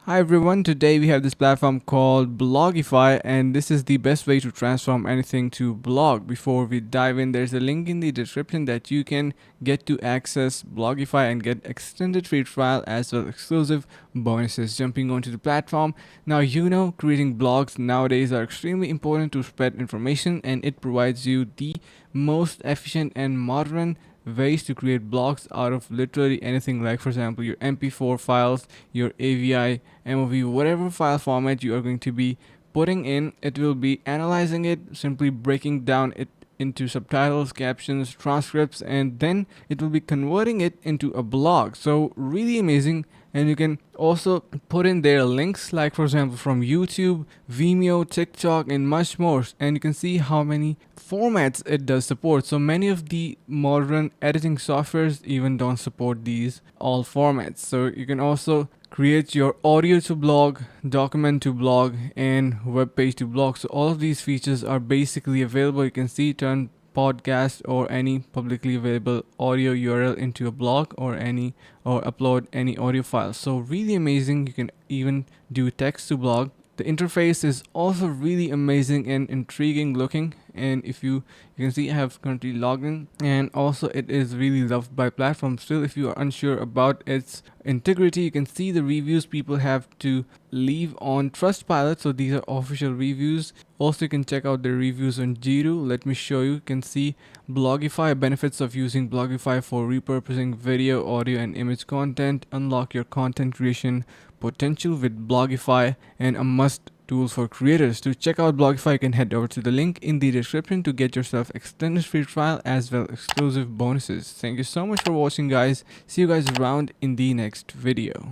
Hi everyone, today we have this platform called Blogify, and this is the best way to transform anything to blog. Before we dive in, there's a link in the description that you can get to access Blogify and get extended free trial as well as exclusive bonuses. Jumping onto the platform, now creating blogs nowadays are extremely important to spread information, and it provides you the most efficient and modern ways to create blogs out of literally anything, like for example your mp4 files, your avi, mov, whatever file format you are going to be putting in. It will be analyzing it, simply breaking down it into subtitles, captions, transcripts, and then it will be converting it into a blog. So really amazing. And you can also put in their links, like for example from YouTube, Vimeo, TikTok, and much more. And you can see how many formats it does support. So many of the modern editing softwares even don't support these all formats. So you can also create your audio to blog, document to blog, and web page to blog. So all of these features are basically available. You can see turn podcast or any publicly available audio URL into a blog, or upload any audio files. So really amazing. You can even do text to blog. The interface is also really amazing and intriguing looking, and if you can see I have currently logged in, and also it is really loved by platforms. Still, if you are unsure about its integrity, you can see the reviews people have to leave on Trustpilot. So these are official reviews. Also, you can check out the reviews on Jiru. Let me show you. You can see Blogify, benefits of using Blogify for repurposing video, audio, and image content. Unlock your content creation potential with Blogify, and a must tools for creators. To check out Blogify, you can head over to the link in the description to get yourself extended free trial as well as exclusive bonuses. Thank you so much for watching, guys. See you guys around in the next video.